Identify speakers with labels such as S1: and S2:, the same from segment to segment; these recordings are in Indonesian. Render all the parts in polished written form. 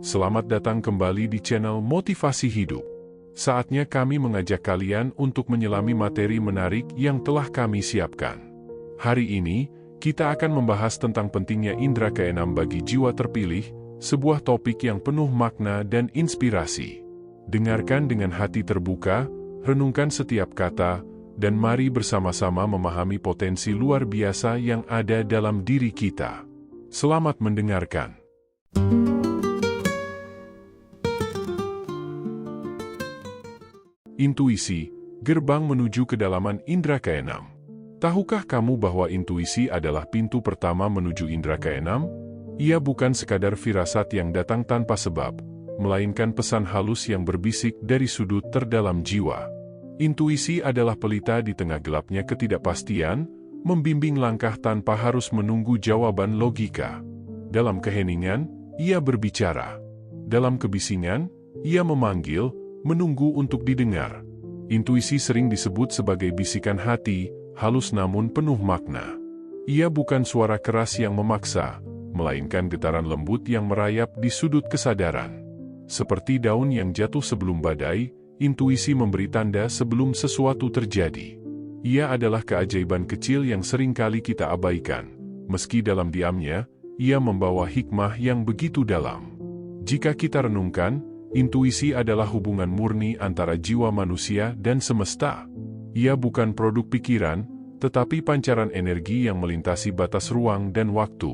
S1: Selamat datang kembali di channel Motivasi Hidup. Saatnya kami mengajak kalian untuk menyelami materi menarik yang telah kami siapkan. Hari ini, kita akan membahas tentang pentingnya indera keenam bagi jiwa terpilih, sebuah topik yang penuh makna dan inspirasi. Dengarkan dengan hati terbuka, renungkan setiap kata, dan mari bersama-sama memahami potensi luar biasa yang ada dalam diri kita. Selamat mendengarkan. Intuisi, gerbang menuju kedalaman indera keenam. Tahukah kamu bahwa intuisi adalah pintu pertama menuju indera keenam? Ia bukan sekadar firasat yang datang tanpa sebab, melainkan pesan halus yang berbisik dari sudut terdalam jiwa. Intuisi adalah pelita di tengah gelapnya ketidakpastian, membimbing langkah tanpa harus menunggu jawaban logika. Dalam keheningan, ia berbicara. Dalam kebisingan, ia memanggil, menunggu untuk didengar. Intuisi sering disebut sebagai bisikan hati, halus namun penuh makna. Ia bukan suara keras yang memaksa, melainkan getaran lembut yang merayap di sudut kesadaran. Seperti daun yang jatuh sebelum badai, intuisi memberi tanda sebelum sesuatu terjadi. Ia adalah keajaiban kecil yang seringkali kita abaikan. Meski dalam diamnya, ia membawa hikmah yang begitu dalam. Jika kita renungkan, intuisi adalah hubungan murni antara jiwa manusia dan semesta. Ia bukan produk pikiran, tetapi pancaran energi yang melintasi batas ruang dan waktu.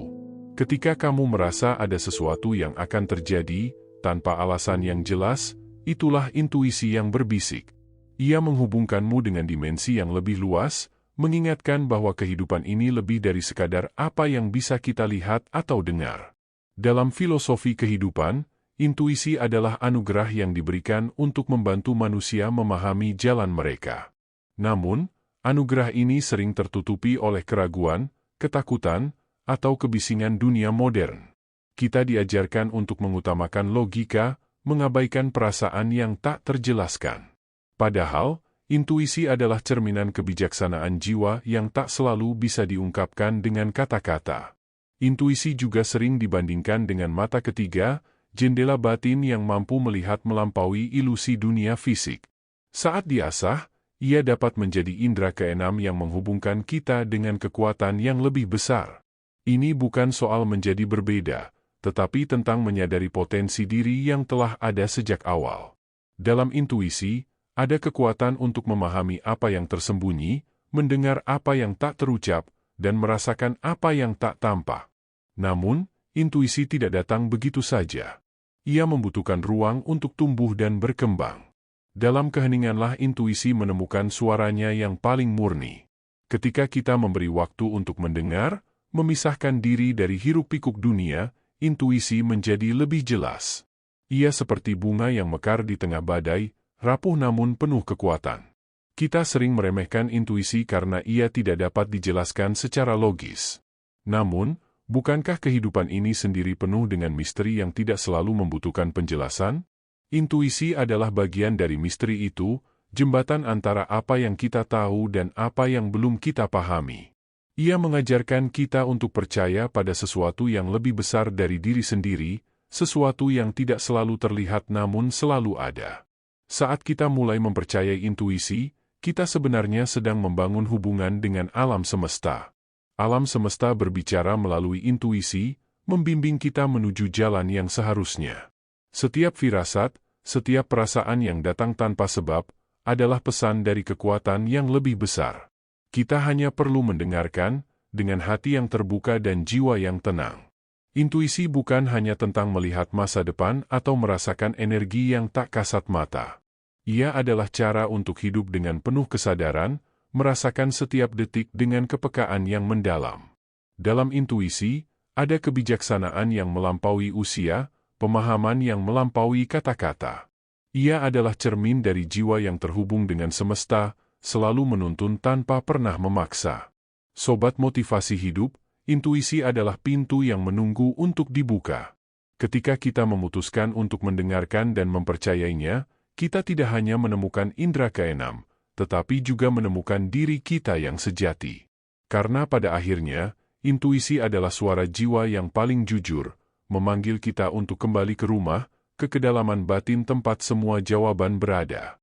S1: Ketika kamu merasa ada sesuatu yang akan terjadi, tanpa alasan yang jelas, itulah intuisi yang berbisik. Ia menghubungkanmu dengan dimensi yang lebih luas, mengingatkan bahwa kehidupan ini lebih dari sekadar apa yang bisa kita lihat atau dengar. Dalam filosofi kehidupan, intuisi adalah anugerah yang diberikan untuk membantu manusia memahami jalan mereka. Namun, anugerah ini sering tertutupi oleh keraguan, ketakutan, atau kebisingan dunia modern. Kita diajarkan untuk mengutamakan logika, mengabaikan perasaan yang tak terjelaskan. Padahal, intuisi adalah cerminan kebijaksanaan jiwa yang tak selalu bisa diungkapkan dengan kata-kata. Intuisi juga sering dibandingkan dengan mata ketiga, jendela batin yang mampu melihat melampaui ilusi dunia fisik. Saat diasah, ia dapat menjadi indera keenam yang menghubungkan kita dengan kekuatan yang lebih besar. Ini bukan soal menjadi berbeda, tetapi tentang menyadari potensi diri yang telah ada sejak awal. Dalam intuisi, ada kekuatan untuk memahami apa yang tersembunyi, mendengar apa yang tak terucap, dan merasakan apa yang tak tampak. Namun, intuisi tidak datang begitu saja. Ia membutuhkan ruang untuk tumbuh dan berkembang. Dalam keheninganlah intuisi menemukan suaranya yang paling murni. Ketika kita memberi waktu untuk mendengar, memisahkan diri dari hiruk-pikuk dunia, intuisi menjadi lebih jelas. Ia seperti bunga yang mekar di tengah badai, rapuh namun penuh kekuatan. Kita sering meremehkan intuisi karena ia tidak dapat dijelaskan secara logis. Namun, bukankah kehidupan ini sendiri penuh dengan misteri yang tidak selalu membutuhkan penjelasan? Intuisi adalah bagian dari misteri itu, jembatan antara apa yang kita tahu dan apa yang belum kita pahami. Ia mengajarkan kita untuk percaya pada sesuatu yang lebih besar dari diri sendiri, sesuatu yang tidak selalu terlihat namun selalu ada. Saat kita mulai mempercayai intuisi, kita sebenarnya sedang membangun hubungan dengan alam semesta. Alam semesta berbicara melalui intuisi, membimbing kita menuju jalan yang seharusnya. Setiap firasat, setiap perasaan yang datang tanpa sebab, adalah pesan dari kekuatan yang lebih besar. Kita hanya perlu mendengarkan, dengan hati yang terbuka dan jiwa yang tenang. Intuisi bukan hanya tentang melihat masa depan atau merasakan energi yang tak kasat mata. Ia adalah cara untuk hidup dengan penuh kesadaran, merasakan setiap detik dengan kepekaan yang mendalam. Dalam intuisi, ada kebijaksanaan yang melampaui usia, pemahaman yang melampaui kata-kata. Ia adalah cermin dari jiwa yang terhubung dengan semesta, selalu menuntun tanpa pernah memaksa. Sobat motivasi hidup, intuisi adalah pintu yang menunggu untuk dibuka. Ketika kita memutuskan untuk mendengarkan dan mempercayainya, kita tidak hanya menemukan indera keenam, tetapi juga menemukan diri kita yang sejati. Karena pada akhirnya, intuisi adalah suara jiwa yang paling jujur, memanggil kita untuk kembali ke rumah, ke kedalaman batin tempat semua jawaban berada.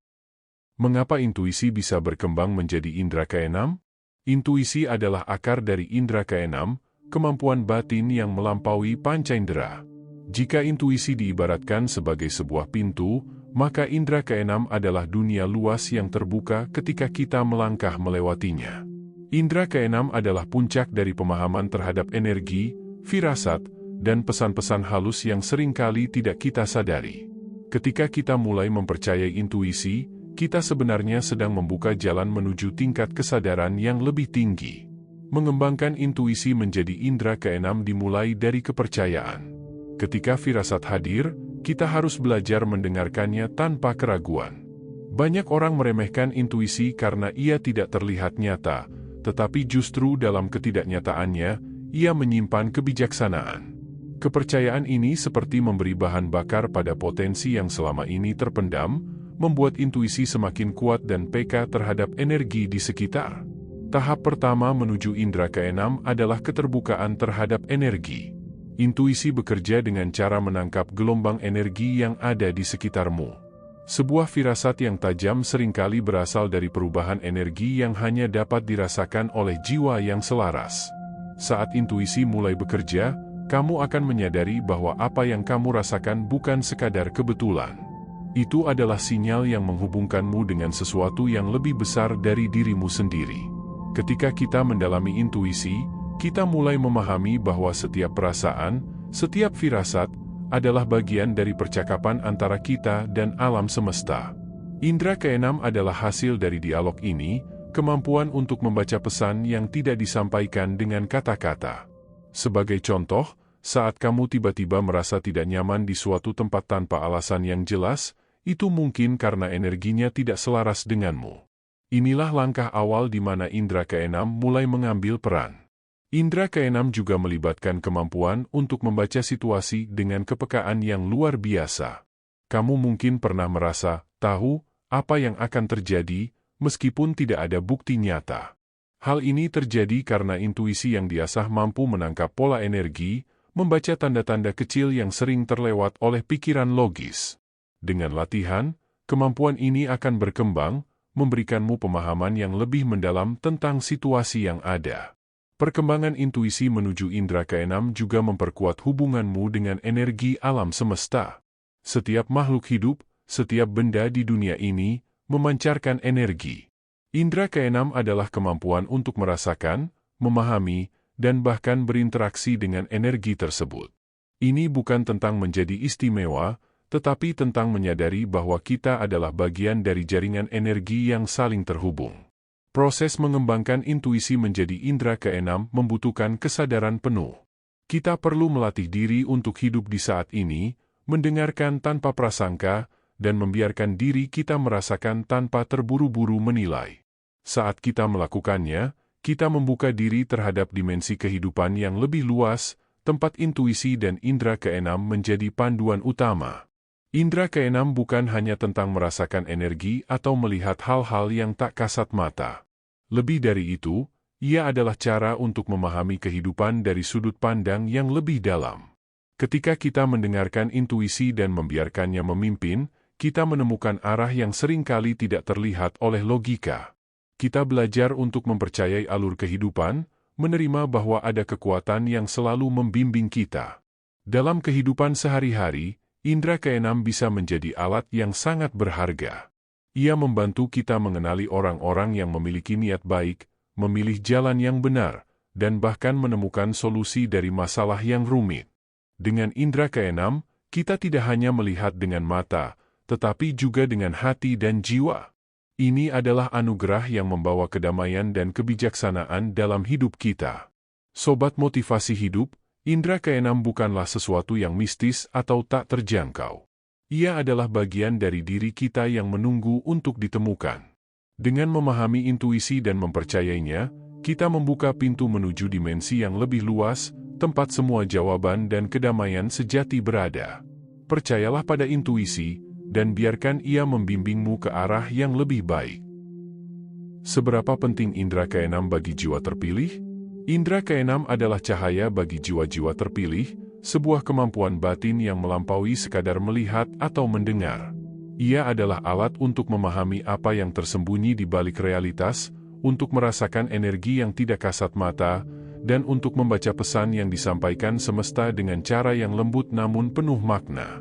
S1: Mengapa intuisi bisa berkembang menjadi indera keenam? Intuisi adalah akar dari indera keenam, kemampuan batin yang melampaui pancaindera. Jika intuisi diibaratkan sebagai sebuah pintu, maka indera keenam adalah dunia luas yang terbuka ketika kita melangkah melewatinya. Indera keenam adalah puncak dari pemahaman terhadap energi, firasat, dan pesan-pesan halus yang seringkali tidak kita sadari. Ketika kita mulai mempercayai intuisi, kita sebenarnya sedang membuka jalan menuju tingkat kesadaran yang lebih tinggi. Mengembangkan intuisi menjadi indera keenam dimulai dari kepercayaan. Ketika firasat hadir, kita harus belajar mendengarkannya tanpa keraguan. Banyak orang meremehkan intuisi karena ia tidak terlihat nyata, tetapi justru dalam ketidaknyataannya, ia menyimpan kebijaksanaan. Kepercayaan ini seperti memberi bahan bakar pada potensi yang selama ini terpendam, membuat intuisi semakin kuat dan peka terhadap energi di sekitar. Tahap pertama menuju indera keenam adalah keterbukaan terhadap energi. Intuisi bekerja dengan cara menangkap gelombang energi yang ada di sekitarmu. Sebuah firasat yang tajam seringkali berasal dari perubahan energi yang hanya dapat dirasakan oleh jiwa yang selaras. Saat intuisi mulai bekerja, kamu akan menyadari bahwa apa yang kamu rasakan bukan sekadar kebetulan. Itu adalah sinyal yang menghubungkanmu dengan sesuatu yang lebih besar dari dirimu sendiri. Ketika kita mendalami intuisi, kita mulai memahami bahwa setiap perasaan, setiap firasat, adalah bagian dari percakapan antara kita dan alam semesta. Indera keenam adalah hasil dari dialog ini, kemampuan untuk membaca pesan yang tidak disampaikan dengan kata-kata. Sebagai contoh, saat kamu tiba-tiba merasa tidak nyaman di suatu tempat tanpa alasan yang jelas, itu mungkin karena energinya tidak selaras denganmu. Inilah langkah awal di mana indera keenam mulai mengambil peran. Indera keenam juga melibatkan kemampuan untuk membaca situasi dengan kepekaan yang luar biasa. Kamu mungkin pernah merasa tahu apa yang akan terjadi, meskipun tidak ada bukti nyata. Hal ini terjadi karena intuisi yang diasah mampu menangkap pola energi, membaca tanda-tanda kecil yang sering terlewat oleh pikiran logis. Dengan latihan, kemampuan ini akan berkembang, memberikanmu pemahaman yang lebih mendalam tentang situasi yang ada. Perkembangan intuisi menuju indera keenam juga memperkuat hubunganmu dengan energi alam semesta. Setiap makhluk hidup, setiap benda di dunia ini, memancarkan energi. Indera keenam adalah kemampuan untuk merasakan, memahami, dan bahkan berinteraksi dengan energi tersebut. Ini bukan tentang menjadi istimewa, tetapi tentang menyadari bahwa kita adalah bagian dari jaringan energi yang saling terhubung. Proses mengembangkan intuisi menjadi indera keenam membutuhkan kesadaran penuh. Kita perlu melatih diri untuk hidup di saat ini, mendengarkan tanpa prasangka, dan membiarkan diri kita merasakan tanpa terburu-buru menilai. Saat kita melakukannya, kita membuka diri terhadap dimensi kehidupan yang lebih luas, tempat intuisi dan indera keenam menjadi panduan utama. Indera keenam bukan hanya tentang merasakan energi atau melihat hal-hal yang tak kasat mata. Lebih dari itu, ia adalah cara untuk memahami kehidupan dari sudut pandang yang lebih dalam. Ketika kita mendengarkan intuisi dan membiarkannya memimpin, kita menemukan arah yang seringkali tidak terlihat oleh logika. Kita belajar untuk mempercayai alur kehidupan, menerima bahwa ada kekuatan yang selalu membimbing kita. Dalam kehidupan sehari-hari, indera keenam bisa menjadi alat yang sangat berharga. Ia membantu kita mengenali orang-orang yang memiliki niat baik, memilih jalan yang benar, dan bahkan menemukan solusi dari masalah yang rumit. Dengan indera keenam, kita tidak hanya melihat dengan mata, tetapi juga dengan hati dan jiwa. Ini adalah anugerah yang membawa kedamaian dan kebijaksanaan dalam hidup kita. Sobat motivasi hidup, indera keenam bukanlah sesuatu yang mistis atau tak terjangkau. Ia adalah bagian dari diri kita yang menunggu untuk ditemukan. Dengan memahami intuisi dan mempercayainya, kita membuka pintu menuju dimensi yang lebih luas, tempat semua jawaban dan kedamaian sejati berada. Percayalah pada intuisi, dan biarkan ia membimbingmu ke arah yang lebih baik. Seberapa penting indera keenam bagi jiwa terpilih? Indera keenam adalah cahaya bagi jiwa-jiwa terpilih, sebuah kemampuan batin yang melampaui sekadar melihat atau mendengar. Ia adalah alat untuk memahami apa yang tersembunyi di balik realitas, untuk merasakan energi yang tidak kasat mata, dan untuk membaca pesan yang disampaikan semesta dengan cara yang lembut namun penuh makna.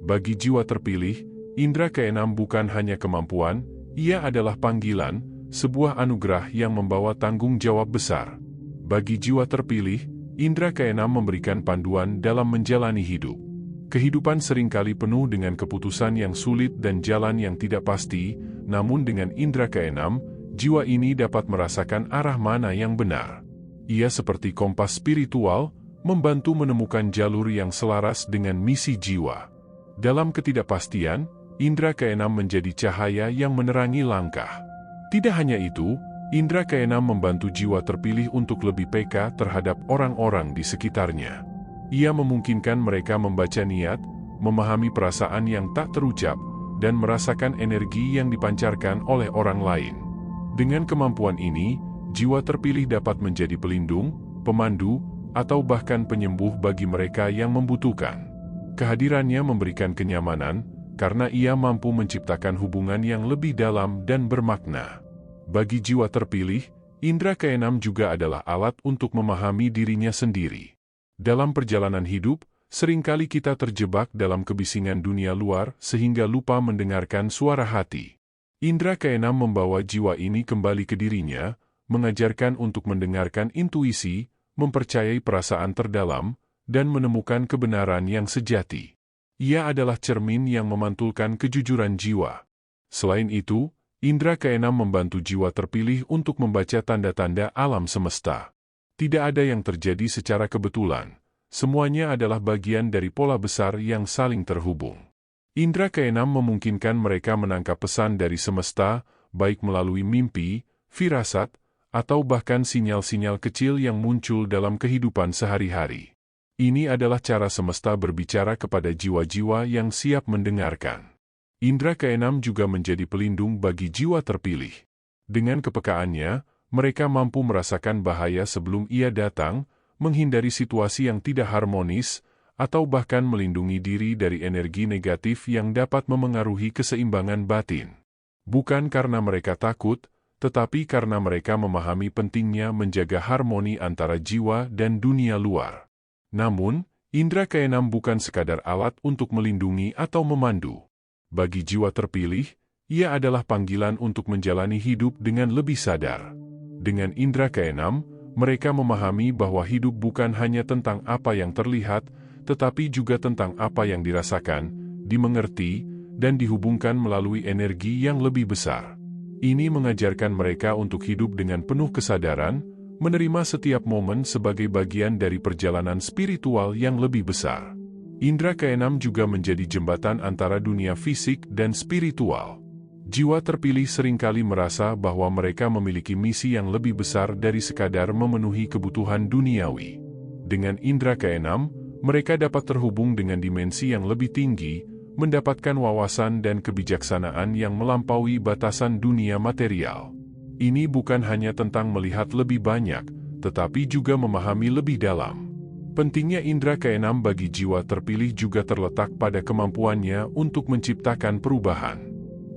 S1: Bagi jiwa terpilih, indera keenam bukan hanya kemampuan, ia adalah panggilan, sebuah anugerah yang membawa tanggung jawab besar. Bagi jiwa terpilih, indera keenam memberikan panduan dalam menjalani hidup. Kehidupan seringkali penuh dengan keputusan yang sulit dan jalan yang tidak pasti, namun dengan indera keenam, jiwa ini dapat merasakan arah mana yang benar. Ia seperti kompas spiritual, membantu menemukan jalur yang selaras dengan misi jiwa. Dalam ketidakpastian, indera keenam menjadi cahaya yang menerangi langkah. Tidak hanya itu, indera keenam membantu jiwa terpilih untuk lebih peka terhadap orang-orang di sekitarnya. Ia memungkinkan mereka membaca niat, memahami perasaan yang tak terucap, dan merasakan energi yang dipancarkan oleh orang lain. Dengan kemampuan ini, jiwa terpilih dapat menjadi pelindung, pemandu, atau bahkan penyembuh bagi mereka yang membutuhkan. Kehadirannya memberikan kenyamanan, karena ia mampu menciptakan hubungan yang lebih dalam dan bermakna. Bagi jiwa terpilih, indera keenam juga adalah alat untuk memahami dirinya sendiri. Dalam perjalanan hidup, seringkali kita terjebak dalam kebisingan dunia luar sehingga lupa mendengarkan suara hati. Indera keenam membawa jiwa ini kembali ke dirinya, mengajarkan untuk mendengarkan intuisi, mempercayai perasaan terdalam, dan menemukan kebenaran yang sejati. Ia adalah cermin yang memantulkan kejujuran jiwa. Selain itu, indera keenam membantu jiwa terpilih untuk membaca tanda-tanda alam semesta. Tidak ada yang terjadi secara kebetulan. Semuanya adalah bagian dari pola besar yang saling terhubung. Indera keenam memungkinkan mereka menangkap pesan dari semesta, baik melalui mimpi, firasat, atau bahkan sinyal-sinyal kecil yang muncul dalam kehidupan sehari-hari. Ini adalah cara semesta berbicara kepada jiwa-jiwa yang siap mendengarkan. Indera keenam juga menjadi pelindung bagi jiwa terpilih. Dengan kepekaannya, mereka mampu merasakan bahaya sebelum ia datang, menghindari situasi yang tidak harmonis, atau bahkan melindungi diri dari energi negatif yang dapat memengaruhi keseimbangan batin. Bukan karena mereka takut, tetapi karena mereka memahami pentingnya menjaga harmoni antara jiwa dan dunia luar. Namun, indera keenam bukan sekadar alat untuk melindungi atau memandu. Bagi jiwa terpilih, ia adalah panggilan untuk menjalani hidup dengan lebih sadar. Dengan indera keenam, mereka memahami bahwa hidup bukan hanya tentang apa yang terlihat, tetapi juga tentang apa yang dirasakan, dimengerti, dan dihubungkan melalui energi yang lebih besar. Ini mengajarkan mereka untuk hidup dengan penuh kesadaran, menerima setiap momen sebagai bagian dari perjalanan spiritual yang lebih besar. Indera keenam juga menjadi jembatan antara dunia fisik dan spiritual. Jiwa terpilih seringkali merasa bahwa mereka memiliki misi yang lebih besar dari sekadar memenuhi kebutuhan duniawi. Dengan indera keenam, mereka dapat terhubung dengan dimensi yang lebih tinggi, mendapatkan wawasan dan kebijaksanaan yang melampaui batasan dunia material. Ini bukan hanya tentang melihat lebih banyak, tetapi juga memahami lebih dalam. Pentingnya indera keenam bagi jiwa terpilih juga terletak pada kemampuannya untuk menciptakan perubahan.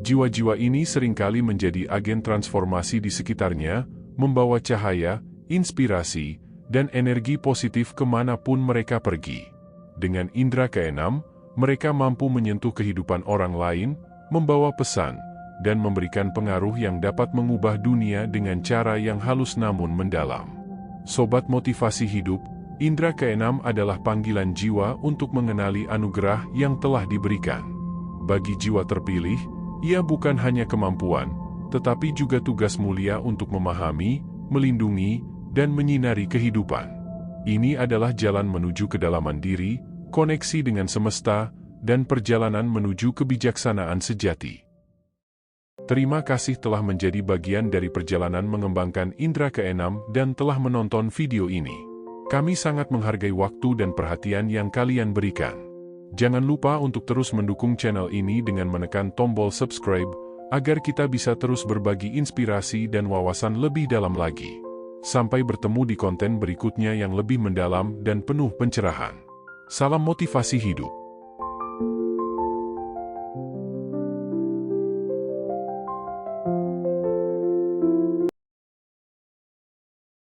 S1: Jiwa-jiwa ini seringkali menjadi agen transformasi di sekitarnya, membawa cahaya, inspirasi, dan energi positif kemanapun mereka pergi. Dengan indera keenam, mereka mampu menyentuh kehidupan orang lain, membawa pesan, dan memberikan pengaruh yang dapat mengubah dunia dengan cara yang halus namun mendalam. Sobat motivasi hidup, indera keenam adalah panggilan jiwa untuk mengenali anugerah yang telah diberikan. Bagi jiwa terpilih, ia bukan hanya kemampuan, tetapi juga tugas mulia untuk memahami, melindungi, dan menyinari kehidupan. Ini adalah jalan menuju kedalaman diri, koneksi dengan semesta, dan perjalanan menuju kebijaksanaan sejati. Terima kasih telah menjadi bagian dari perjalanan mengembangkan indera keenam dan telah menonton video ini. Kami sangat menghargai waktu dan perhatian yang kalian berikan. Jangan lupa untuk terus mendukung channel ini dengan menekan tombol subscribe, agar kita bisa terus berbagi inspirasi dan wawasan lebih dalam lagi. Sampai bertemu di konten berikutnya yang lebih mendalam dan penuh pencerahan. Salam motivasi hidup.